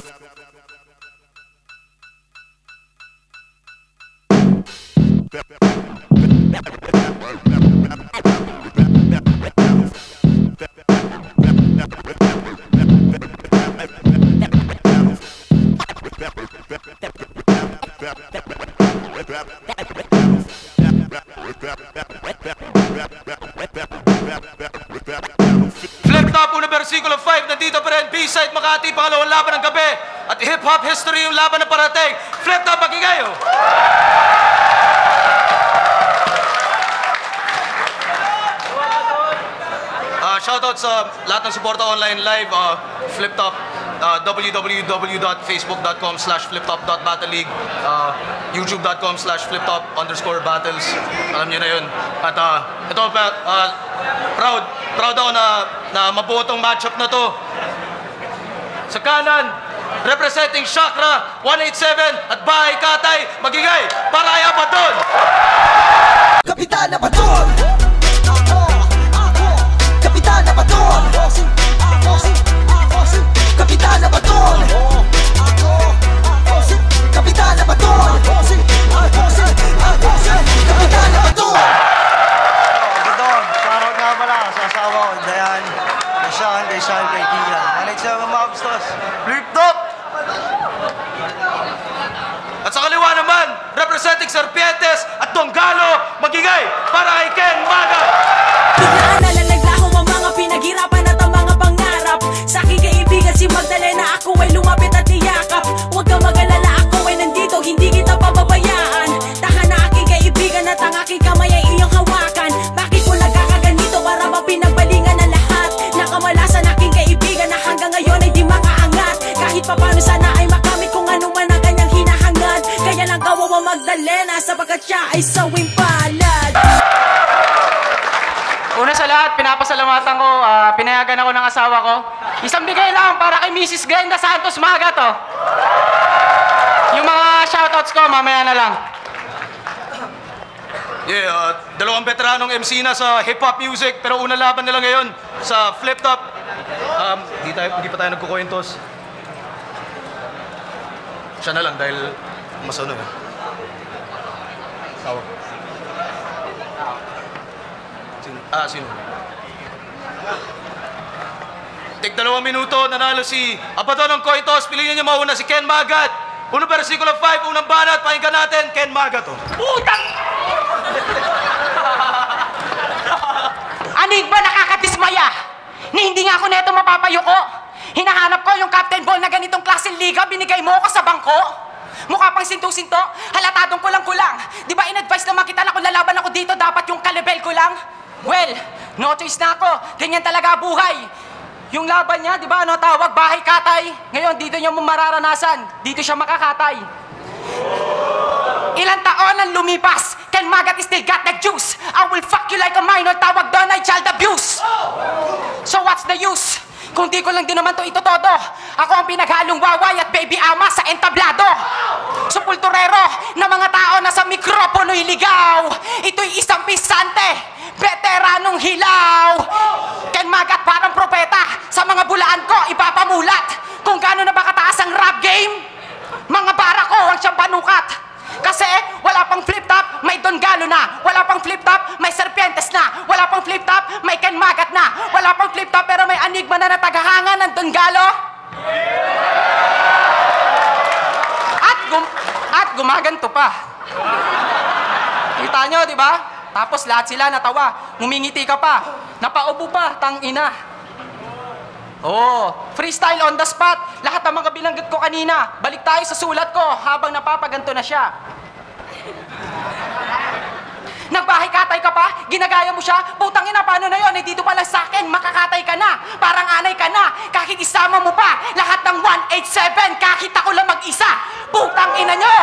Flip Top, unang versikulo 5, nandito pa rin, B-side Makati, pangalawang laban ng gabi. At hip-hop history yung laban na parating. Flip Top, magigay oh! Shoutout sa lahat ng suporta online live, Flip Top, www.facebook.com/fliptop.battleleague, youtube.com/fliptop_battles. Alam niyo na yun. At ito, proud ako na mabuo tong matchup na to. Sa kanan, representing Chakra 187 at Bahay Katay, magigay para kay Abaddon. Kapitan Abaddon! Kapitan Abaddon! Kapitan Abaddon! Kapitan Abaddon! Kapitan Abaddon! Abaddon, shoutout nga pala sa asawa ko, Dayan, kay Sean, kay Tia. Manik sa mga mabstos. Flip Top! At sa kaliwa naman, representing Serpientes at Donggalo, magigay para kay Ken Magat. Biglaan nalalaglaho ang mga pinaghirapan at ang mga pangarap. Sa aking kaibigan si Magdalena, ako ay lumapit at iyakap. Huwag kang mag-alala, ako ay nandito, hindi kita pababayaan. Tahan na aking kaibigan at ang aking kamay ay iyong hawakan. Bakit mo nagkakaganito para ba pinagbalingan ang lahat? Nakamalasan aking kaibigan na hanggang ngayon ay di makaangat. Kahit papano sana ay makamit kung ano man ang kanyang hinahangad. Kaya lang kawawa Magdalena sapagkat siya ay sawing palad. Una sa lahat, pinapasalamatan ko, pinayagan ako ng asawa ko. Isang bigay lang para kay Mrs. Glenda Santos Magat, oh. Yung mga shoutouts ko, mamaya na lang. Yeah, dalawang veteranong MC na sa hip-hop music, pero unang laban nila ngayon sa Flip Top. Hindi pa tayo nagkukwentos. Siya na lang dahil mas ano eh. Tawag. Sino? Tig 2 minuto, nanalo si Abaddon ng Coitos. Piliin niyo mauna si Ken Magat. Unang versikulo 5, unang banat. Pakinggan natin, Ken Magat. Oh. Putang! Anig ba nakakadismaya? Ni hindi nga ako neto mapapayuko. Hinahanap ko yung captain ball na ganitong klaseng liga, binigay mo ako sa bangko. Mukha pang sinto-sinto, halatadong kulang-kulang. Di ba in-advise naman kita na kung lalaban ako dito, dapat yung kalibel ko lang? Well, no choice na ako. Ganyan talaga buhay. Yung laban niya, di ba, ano tawag, Bahay Katay. Ngayon, dito niya mo mararanasan. Dito siya makakatay. Ilang taon ang lumipas, Ken Magat still got the juice. I will fuck you like a minor, tawag doon ay child abuse. So what's the use? Kung di ko lang din naman to itotodo. Ako ang pinaghalong waway at baby ama sa entablado. Supulturero na mga tao na sa mikropono'y ligaw. Ito'y isang pisante, veteranong hilaw. Ken Magat parang propeta, sa mga bulaan ko ipapamulat. Kung gaano na ba kataas ang rap game, mga bara ko ang siyang panukat. Kasi wala pang Flip Top, may Donggalo na. Wala pang Flip Top, may Serpientes na. Wala pang Flip Top, may Ken Magat na. Wala pang Flip Top, pero may Enigma na natagahangan ng Donggalo. At gumaganto pa. Kita nyo, di ba? Tapos lahat sila natawa. Ngumingiti ka pa. Napaubo pa, tangina. Oh, freestyle on the spot. Lahat ng mga binanggit ko kanina. Balik tayo sa sulat ko habang napapaganto na siya. Nagbahay katay ka pa? Ginagaya mo siya? Putang ina, paano na yun? Eh, dito pala sa akin, makakatay ka na. Parang anay ka na. Kahit isama mo pa, lahat ng 187, kahit ako lang mag-isa. Putang ina nyo!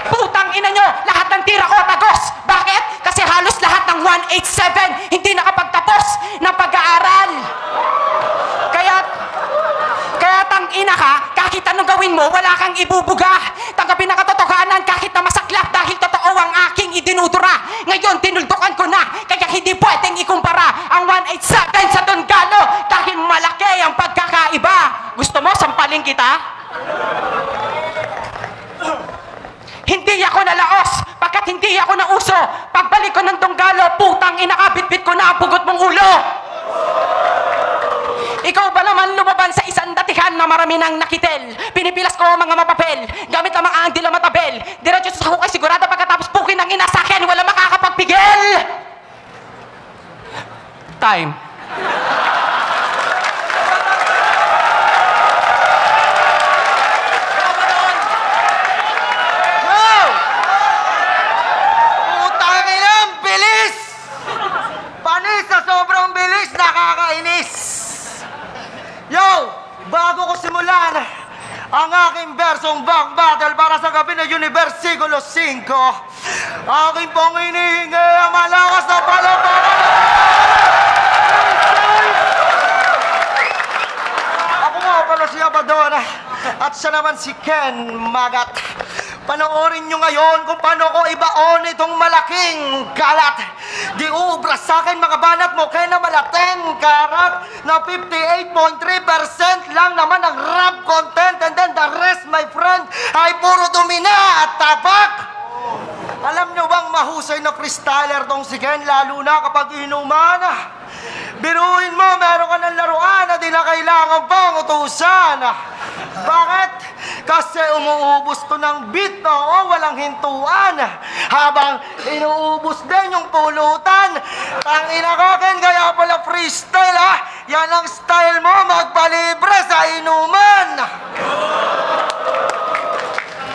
Putang ina nyo! Lahat ng tira ko tagos. Bakit? Kasi halos lahat ng 187 hindi nakapagtapos ng pag-aaral. Kaya tang-ina ka, kahit anong gawin mo, wala kang ibubuga. Tanggapin ang katotohanan kahit na masaklap dahil totoo ang aking idinudura. Ngayon, tinuldukan ko na, kaya hindi pwedeng ikumpara ang 187 sa Donggalo dahil malaki ang pagkakaiba. Gusto mo sampalin kita? Hindi ako nalaos pagkat hindi ako nauso. Pagbalik ko ng Donggalo, putang inakabitbit ko na ang pugot mong ulo. Ikaw ba naman lumaban sa isang datihan na marami nang nakitel? Pinipilas ko ang mga mapapel, gamit ang mga andil na matabel. Diretso sa hukay, sigurado pagkatapos pukin ng ina sa akin, wala makakapagpigil! Time. Wow! Putang ina, ang bilis! Panis sa sobrang bilis, nakakainis! Yo! Bago ko simulan ang aking versong back battle para sa gabi na Universikulo 5, aking pong hinihingi ang malakas na palakpakan! Ako nga pala si Abaddon at siya naman si Ken Magat. Panoorin nyo ngayon kung paano ko ibaon itong malaking kalat. Di ubra sa akin mga banat mo kaya na malating karat na 58.3% lang naman ang rap content, and then the rest, my friend, ay puro dumina at tapak. Alam nyo bang mahusay na freestyler tong si Ken, lalo na kapag inuman? Biruin mo, meron ka ng laruan na di na kailangan pang utusan. Bakit? Kasi umuubos to ng beat, oo, walang hintuan. Habang inuubos din yung pulutan. Tangina ka, Ken, kaya pala freestyle, ha? Yan ang style mo, magpalibre sa inuman.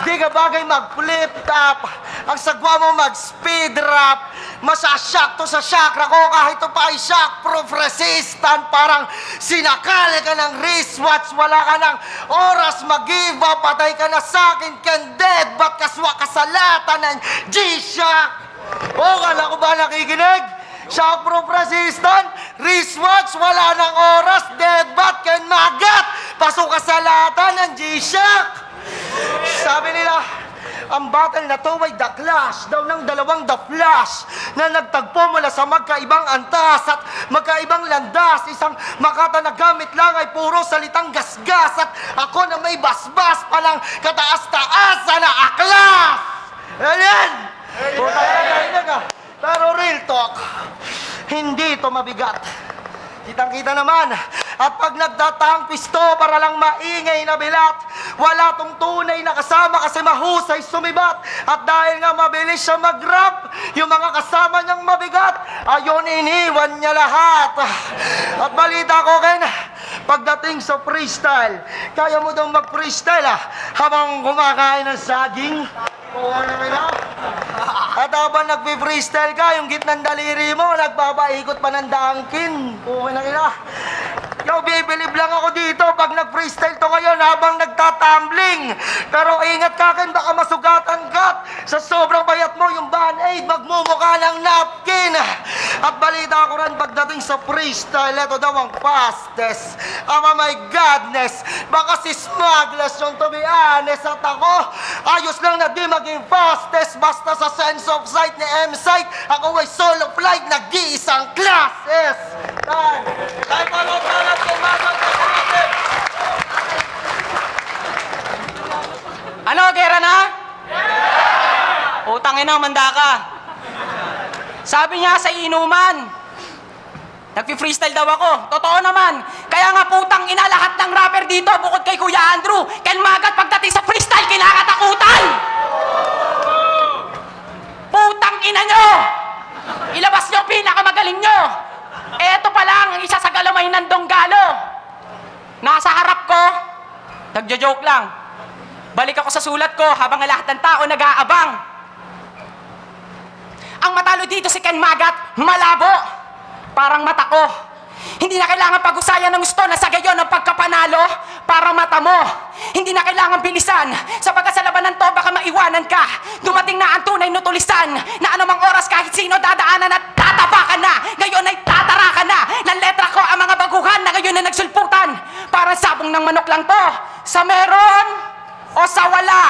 Di ka bagay mag-flip top. Ang sagwa mo mag-speed rap. Masashock to sa chakra ko kahit ito pa ay shock-proof resistant. Parang sinakal ka ng wristwatch. Wala ka ng oras mag-give up. Patay ka na sa'kin, Ken dead. Ba't kaswa ka sa lata ng G-Shock? O, kala ko ba nakikinig? Shock-proof resistant, wristwatch, wala ng oras, dead bat, Ken Magat. Pasok ka sa lata ng G-Shock. Sabi nila, ang battle na to ay the clash daw ng dalawang The Flash na nagtagpo mula sa magkaibang antas at magkaibang landas. Isang Makata na gamit lang ay puro salitang gasgas at ako na may basbas palang kataas-taasan na aklas. Ayan! Pero real talk, hindi ito mabigat. Kitang-kita naman. At pag nagdatang pisto para lang maingay na bilat, wala tong tunay na kasama kasi mahusay sumibat. At dahil nga mabilis siya mag-rap, yung mga kasama niyang mabigat, ayon iniwan niya lahat. At balita ko, Ken, pagdating sa freestyle, kaya mo daw mag-freestyle habang kumakain ng saging? Oo naman na. At habang nagpi-freestyle ka, yung gitnang daliri mo, nagpapaikot pa ng dangkin. Oo naman na. Yo, bibilib lang ako dito pag nag-freestyle to ngayon habang nagtatumbling. Pero ingat ka, Ken, baka masugatan ka. Sa sobrang bayat mo, yung band-aid, magmumukha ng napkin. At balita ko rin pagdating sa freestyle, ito daw ang fastest. Oh my godness, baka si Smuggles yung to be honest. At ako, ayos lang na di maging fastest. Basta sa sense of sight ni M-Sight, ako ay solo flight, nag-iisang classes. Tayo pala tumagal ka natin. Ano, gera na? Utang ina, manda ka. Sabi niya sa inuman, nagpi-freestyle daw ako. Totoo naman. Kaya nga putang ina, lahat ng rapper dito, bukod kay Kuya Andrew, Ken Magat pagdating sa freestyle, kinakatakutan! Putang ina nyo! Ilabas nyo ang pinakamagaling nyo! Eto pa lang, ang isa sa galamay ng Donggalo. Nasa harap ko, nagjo-joke lang. Balik ako sa sulat ko habang lahat ng tao nag-aabang. Ang matalo dito si Ken Magat, malabo. Parang mata ko. Hindi na kailangan pag-usayan ng gusto na sa gayon ng pagkapanalo para mata mo. Hindi na kailangan bilisan sapagkat sa labanan to baka maiwanan ka. Dumating na ang tunay na tulisan na anumang oras kahit sino dadaanan at tatapakan na. Ngayon ay tatarakan na ng letra ko ang mga baguhan na ngayon ay nagsulputan. Parang sabong ng manok lang to sa meron o sa wala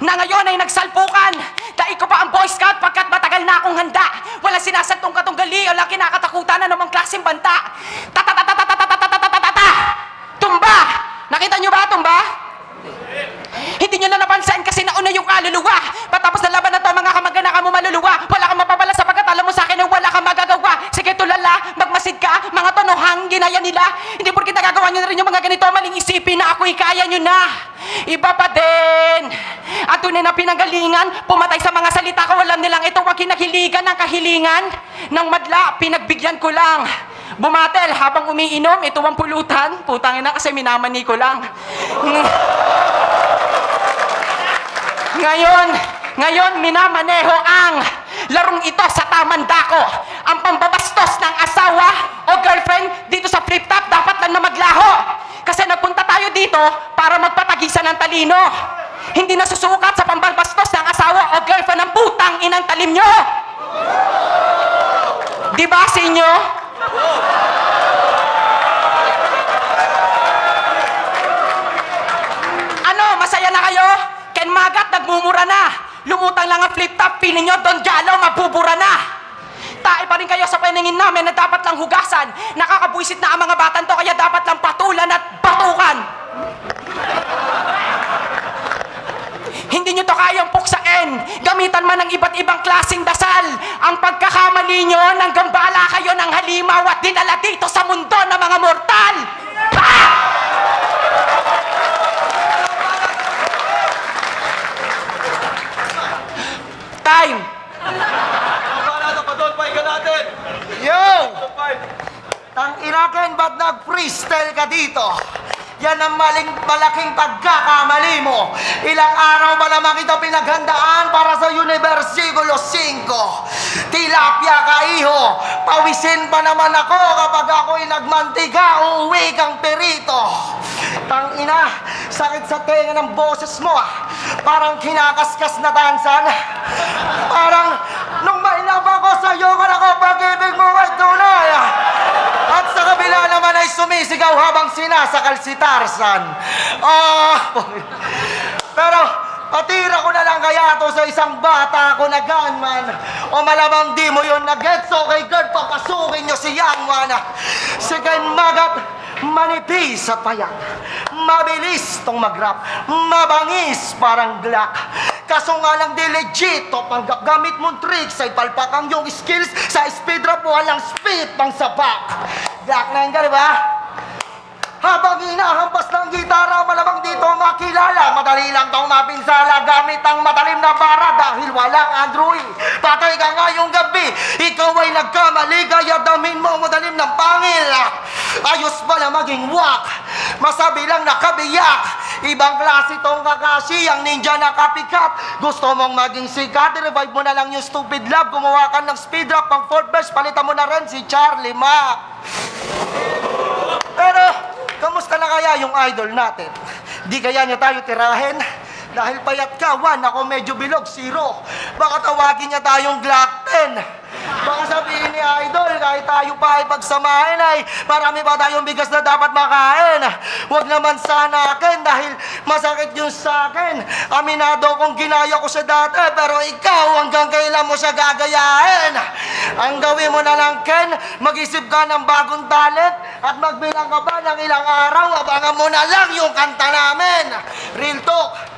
na ngayon ay nagsalpukan. Dahil ko pa ang Boy Scout pagkat matagal na akong handa. Walang sinasantong katunggali o lang kinakatakutan na namang klase klaseng banta. Ta-ta-ta-ta-ta-ta-ta-ta-ta-ta-ta! Tumba! Nakita nyo ba, tumba? Hindi nyo na napansin kasi nauna yung kaluluwa. Patapos na laban na to, mga kamag-anak mo maluluwa. Wala kang mapapala sapagkat alam mo sa akin na wala kang magagawa. Sige tulala, magmasid ka, mga tonohang ginaya nila. Hindi porkit nagagawa nyo na rin yung mga ganito, maling isipin na ako'y kaya nyo na. Iba pa din. Ang tunay na pinanggalingan, pumatay sa mga salita ko, alam nilang ito ang kinahiligan ng kahilingan. Nang madla, pinagbigyan ko lang. Bumatel habang umiinom, ito ang pulutan. Putang ina kasi minamani ko lang. Ngayon minamaneho ang larong ito sa tamang dako. Ang pambabastos ng asawa o girlfriend dito sa flip top dapat lang na maglaho. Kasi nagpunta tayo dito para magpatagisan ng talino. Hindi na susukat sa pambabastos ng asawa o girlfriend ng putang inang talim nyo. Diba sa inyo? Ano, masaya na kayo? Ken Magat, nagmumura na. Lumutang lang ang flip top, feeling nyo, Don Jalo, mabubura na. Tae pa rin kayo sa paningin namin na dapat lang hugasan. Nakakabwisit na ang mga batan to, kaya dapat lang patulan at batukan. Hindi nyo to kayang puksain. Gamitan man ng iba't ibang klaseng dasal. Ang pagkakamali nyo, nang gambala kayo ng halimaw at dinala dito sa mundo ng mga mortal. Ah! Time! natin! Yo! Tang inakin, ba't nag-freestyle ka dito? Yan ang malaking pagkakamali mo. Ilang araw ba naman kita pinaghandaan para sa Universikulo 5? Tilapia ka, iho. Pawisin pa naman ako kapag ako'y nagmantiga, uuwi kang perito. Tang ina, sakit sa tenga ng boses mo ah. Parang kinakaskas na tansan. Parang nung mainaba ko sa'yo, kung ako pag-ibig mo ay tunay ah. At sa kabila naman ay sumisigaw habang sinasakal si Tarzan. Pero patira ko na lang kaya to sa isang bata ako na gunman. O malamang di mo yun na-gets. Okay, girl, papasukin nyo si Young One. Si Ken Magat, manipis at payat. Mabilis tong mag-rap. Mabangis parang Glock. Kaso nga lang di legit o panggap gamit mong tricks ay palpak ang yung skills sa speed rap walang speed pang sapak. Glock 9 ka, di ba? Habang hinahampas ng gitara, malamang dito makilala. Madali lang daw mapinsala gamit ang matalim na bara dahil walang Android. Patay ka ngayong gabi, ikaw ay nagkamali, kaya damin mo madalim ng pangil. Ayos ba na maging wak? Masabi lang nakabiyak. Ibang klase tong Kakashi, ang ninja na copycat. Gusto mong maging sikat, revive mo na lang yung stupid love. Gumawa ka ng speed rap, pang fourth verse, palitan mo na rin si Charlie Mac. Pero, kamusta na kaya yung idol natin? Di kaya niya tayo tirahin? Dahil payat ka, 1, ako medyo bilog, 0. Baka tawagin niya tayong Glock 10. Baka sabihin ni idol, kahit tayo pa ay pagsamahin ay marami pa tayong bigas na dapat makain. Huwag naman sana akin dahil masakit yung sa akin. Aminado kong ginaya ko siya dati, pero ikaw hanggang kailan mo siya gagayahin? Ang gawin mo na lang, Ken, mag-isip ka ng bagong talent at magbilang ka ba ng ilang araw, abangan mo na lang yung kanta namin. Real talk.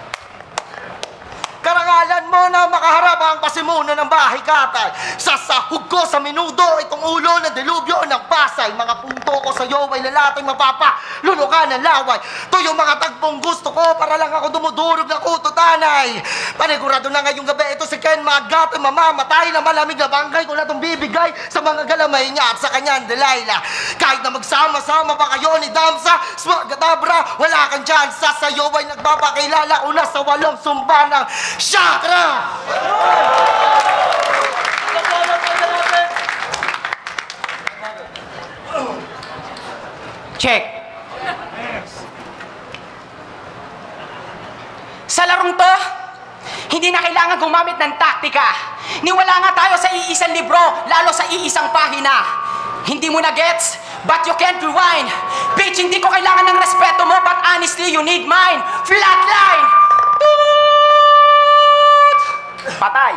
Karangalan mo na makaharap ang pasimuno ng bahay katay. Sasahog ko sa minudo itong ulo ng delubyo ng Pasay. Mga punto ko sa iyo ay lalating mapapa, lulukan ng laway. To yung mga tagpong gusto ko para lang ako dumudurog ng kututanay. Panigurado na ngayong gabi ito si Ken Magat, mamamatay na malamig na bangkay ko na itong bibigay sa mga galamay niya at sa kanyang Delilah. Kahit na magsama-sama pa kayo ni Damsa, Smagadabra, wala kang chance. Sa iyo ay nagpapakilala una sa 8 sumba ng Chakra! Check. Sa larong to, hindi na kailangan gumamit ng taktika. Niwala nga tayo sa iisang libro, lalo sa iisang pahina. Hindi mo na gets, but you can't rewind. Bitch, hindi ko kailangan ng respeto mo, but honestly, you need mine. Flatline! Patay.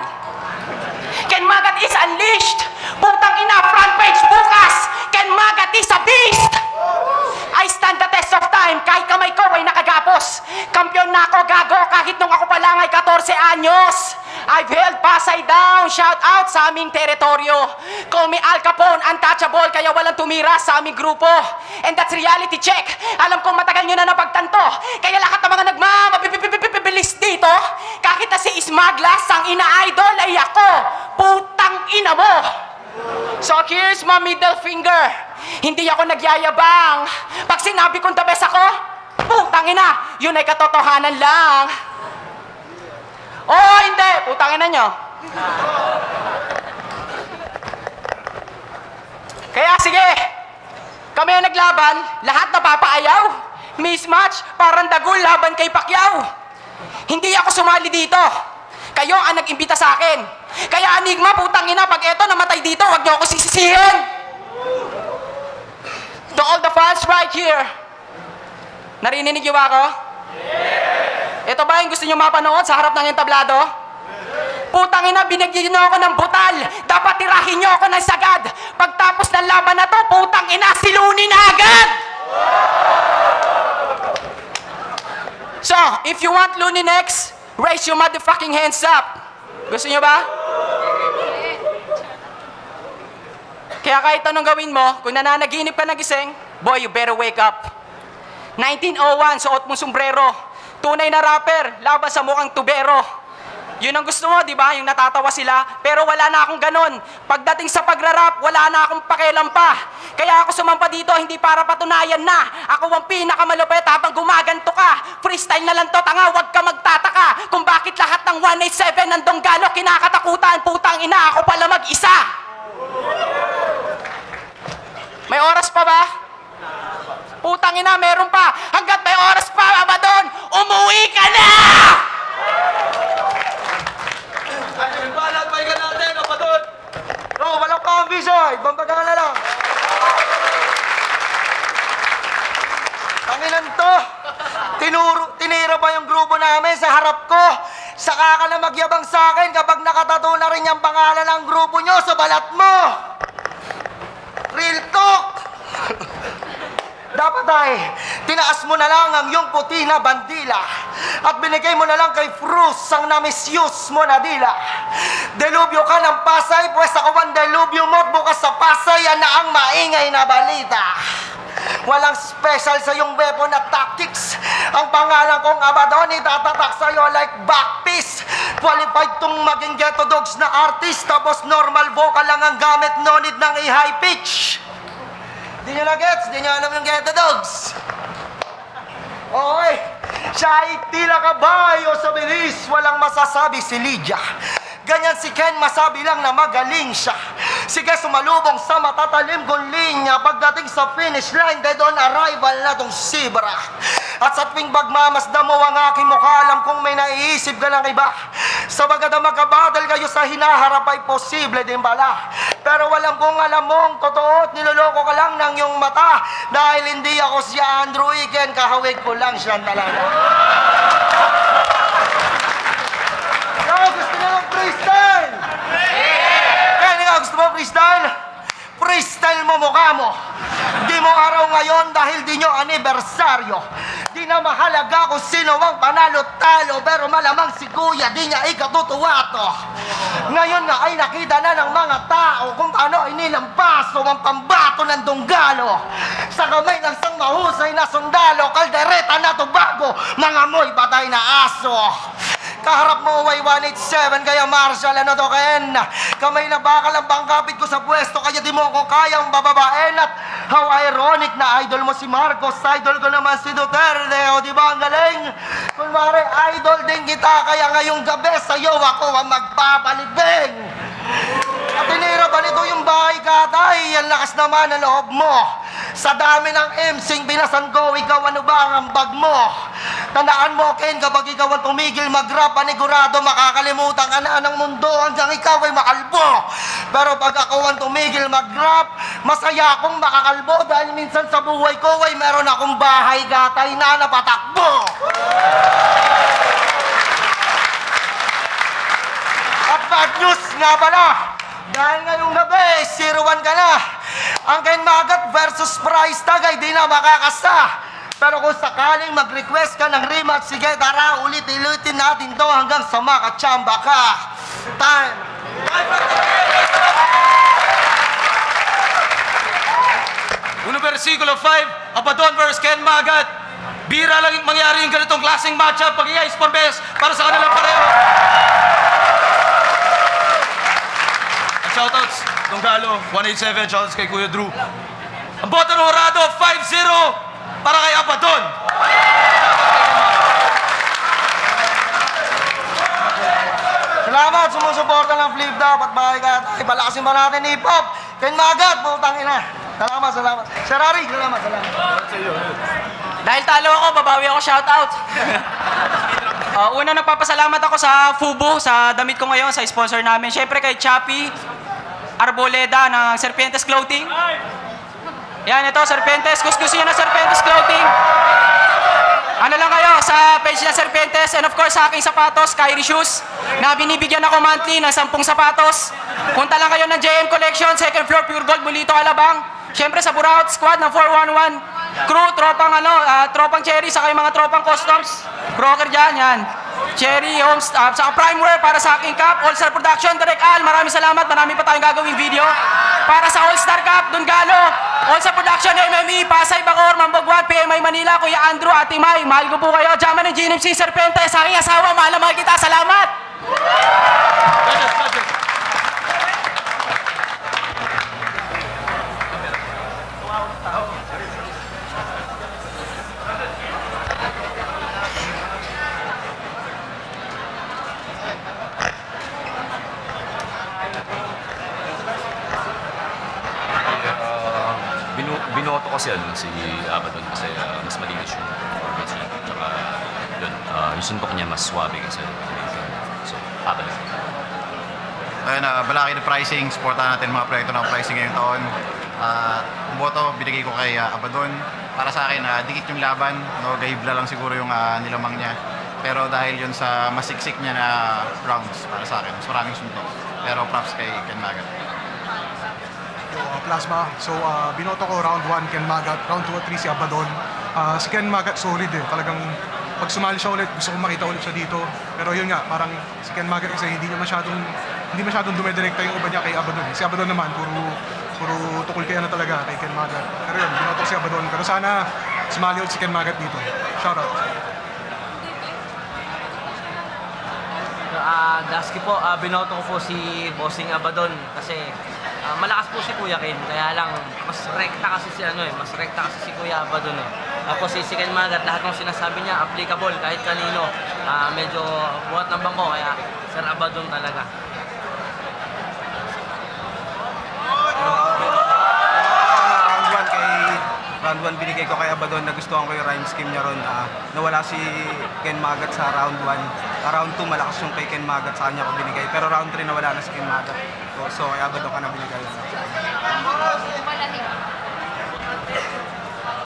Ken Magat is unleashed. Putang ina, front page bukas. Ken anyos. I've held Pasay down. Shout out sa aming teritoryo. Call me Al Capone, untouchable, kaya walang tumira sa aming grupo. And that's reality check. Alam kong matagal nyo na napagtanto. Kaya lahat ng mga nagmamabibilis dito, kahit na si Ismaglas ang ina-idol ay ako. Putang ina mo. So here's my middle finger. Hindi ako nagyayabang. Pag sinabi kong the best ako, putang ina, yun ay katotohanan lang. Oh, hindi! Putang ina nyo. Kaya sige, kami ang naglaban, lahat napapaayaw. Mismatch, parang dagul laban kay Pacquiao. Hindi ako sumali dito. Kayo ang nag-imbita sa akin. Kaya Enigma, putang ina, pag eto namatay dito, wag niyo ako sisisihin. To all the fans right here, narinig niyo ba ako? Ito ba yung gusto nyo mapanood sa harap ng entablado? Putang ina, binigyan nyo ako ng butal. Dapat tirahin nyo ako ng sagad. Pagtapos ng laban na to, putang ina, silunin na agad! So, if you want Looney next, raise your motherfucking hands up. Gusto nyo ba? Kaya kahit anong gawin mo, kung nananaginip ka nagising, boy, you better wake up. 1901, suot mong sombrero. Tunay na rapper, laban sa mukhang tubero. Yun ang gusto mo, di ba? Yung natatawa sila. Pero wala na akong ganon. Pagdating sa pagrarap, wala na akong pakialam pa. Kaya ako sumampa dito, hindi para patunayan na ako ang pinakamalupit habang gumaganto ka. Freestyle na lang to, tanga, wag ka magtataka kung bakit lahat ng 187 ng Donggalo kinakatakutan. Putang ina, ako pala mag-isa. May oras pa ba? Putang ina, meron pa. Hanggat may oras pa, Abaddon, umuwi ka na! Ayun ba, lahat balikan natin, Abaddon! Bro, walang pa-ambisyon. Bambaga na lang. Tanginan to. Tinira pa yung grupo namin sa harap ko. Saka ka na magyabang sa akin kapag nakatato na rin yung pangalan ng grupo nyo sa balat mo. Real talk. Dapat ay, tinaas mo na lang ang iyong puti na bandila at binigay mo na lang kay Frus ang namisyus mo na dila. Delubyo ka ng Pasay, pues ako ang delubyo mo at bukas sa Pasay, yan na ang maingay na balita. Walang special sa iyong weapon at tactics. Ang pangalan kong Abaddon, itatatak sa'yo like backpiece. Qualified tong maging ghetto dogs na artist, tapos normal vocal lang ang gamit, no need ng i-high pitch. Di nyo na gets, di nyo alam yung ghetto dogs. Okay, siya ay tila kabayo sa bilis, walang masasabi si Lydia. Ganyan si Ken, masabi lang na magaling siya. Sige, sumalubong sa matatalim kong linya. Pagdating sa finish line, dead on arrival na tong Sibra. At sa tuwing bagmamasda mo ang aking mukha, alam kong may naiisip ka ng iba. Sa bagad na magkabattle kayo sa hinaharap ay posible din pala. Pero walang kong alam mong totoo at niloloko ka lang ng iyong mata. Dahil hindi ako si Andrew Iken, kahawig ko lang siya talaga. Gusto nyo ng freestyle? Kaya nga, gusto mo freestyle? Freestyle mo mukha mo. Di mo araw ngayon dahil di nyo anibersaryo. Di na mahalaga kung sino ang panalo-talo, pero malamang si Kuya di niya ikatutuwa to. Ngayon nga ay nakita na ng mga tao kung paano inilampaso ang pambato ng Donggalo. Sa kamay ng isang mahusay na sundalo, kaldereta na tubago, mga moy patay na aso. Kaharap mo ay 187, kaya Marshall, ano to Ken? Kamay na bakal ang bangkapit ko sa pwesto, kaya di mo ako kayang bababaen. At how ironic na idol mo si Marcos, idol ko naman si Duterte, o di ba ang galing? Kunwari, idol din kita, kaya ngayong gabi sa'yo ako ang magpapalibing. At tinira ba nito yung bahay katay? Ang lakas naman ang loob mo. Sa dami ng emsing binasan ko, ikaw ano ba ang ambag mo? Tandaan mo, Ken, kapag ikaw ang tumigil mag-rap, panigurado, makakalimutan ka na ng mundo hanggang ikaw ay makalbo. Pero pag ako ang tumigil mag-rap, masaya akong makakalbo dahil minsan sa buhay ko ay meron akong bahay gatay na napatakbo. At bad news nga pala, dahil ngayong gabi, 0-1 ka na. Ang Ken Magat versus Price Tag ay di na makakasa. Pero kung sakaling mag-request ka ng rematch, sige, tara, ulit-ulitin natin to hanggang sa makachamba ka. Time! Unang versikulo 5, Abaddon vs. Ken Magat. Bira lang mangyari yung ganitong klaseng matchup. Pag-iayos pambes para sa kanilang pareho. At shoutouts, Donggalo, 187, shoutouts kay Kuya Drew. Ang boto ng Horado, 5-0 para kay Abaddon. Salamat, sumusuporta ng Flip Dap at bakit ka tayo. Palakasin ba natin hip-hop? Ken Magat, putang ina. Salamat, salamat. Sir Harry, salamat, salamat. Dahil talo ako, babawi ako shoutout. Una, nagpapasalamat ako sa Fubo, sa damit ko ngayon, sa sponsor namin. Siyempre kay Chappy Arboleda ng Serpientes Clothing. Yan, ito, Serpientes. Gusto nyo na Serpientes Clothing? Ano lang kayo, sa page na Serpientes, and of course, sa aking sapatos, Kyrie Shoes, na binibigyan ako monthly ng 10 sapatos. Punta lang kayo ng JM Collection, second floor, Pure Gold, Mulito, Alabang. Siyempre, sa Buraot Squad ng 411 crew, tropang Cherry, saka yung mga tropang customs, broker dyan, yan. Cherry, Homes, saka Primeware para sa aking cup, All-Star Production, Direct Al, maraming salamat, marami pa tayong gagawing video. Para sa All-Star Cup, Donggalo, All-Star Production, MME, Pasay, Bacor, Mambagwan, PMI Manila, Kuya Andrew, Ate May, mahal ko po kayo, Jaman ng GNMC, Serpentes, sa aking asawa, mahal na mahal kita, salamat! Binoto kasi si Abaddon kasi mas malinis yung performance niya. Tsaka yun, yung suntok niya mas swabe kasi so, Abaddon. Ayun, balaki na pricing, supportahan natin mga proyekto ng pricing ngayong taon. Ang boto, binigay ko kay Abaddon. Para sa akin, dikit yung laban, no, gahibla lang siguro yung nilamang niya. Pero dahil yun sa masiksik niya na rounds, para sa akin, mas maraming suntok. Pero props kay Ken Magat. Plasma. So, binoto ko round 1 Ken Magat, round 2 at 3 si Abaddon. Si Ken Magat solid eh. Talagang pag sumali siya ulit, gusto kong makita ulit siya dito. Pero yun nga, parang si Ken Magat kasi hindi masyadong dumedirekta yung uba niya kay Abaddon. Si Abaddon naman, puro tukol kaya na talaga kay Ken Magat. Pero yun, binoto ko si Abaddon. Pero sana sumali ulit si Ken Magat dito. Shoutout. Dasky po, binoto ko po si Bossing Abaddon kasi malakas po si Kuya Ken, kaya lang mas rekta kasi si Kuya Abaddon eh. Tapos si Ken Magat, lahat ng sinasabi niya applicable kahit kanino. Medyo buhat ng bangko, kaya Sir Abaddon talaga. Round 1 binigay ko kay Abaddon, nagustuhan ko yung rhyme scheme niya ron. Nawala si Ken Magat sa round 1. Round 2 malakas yung kay Ken Magat, sa kanya ko binigay. Pero round 3 nawala na si Ken Magat. So kay Abaddon ka na binigay.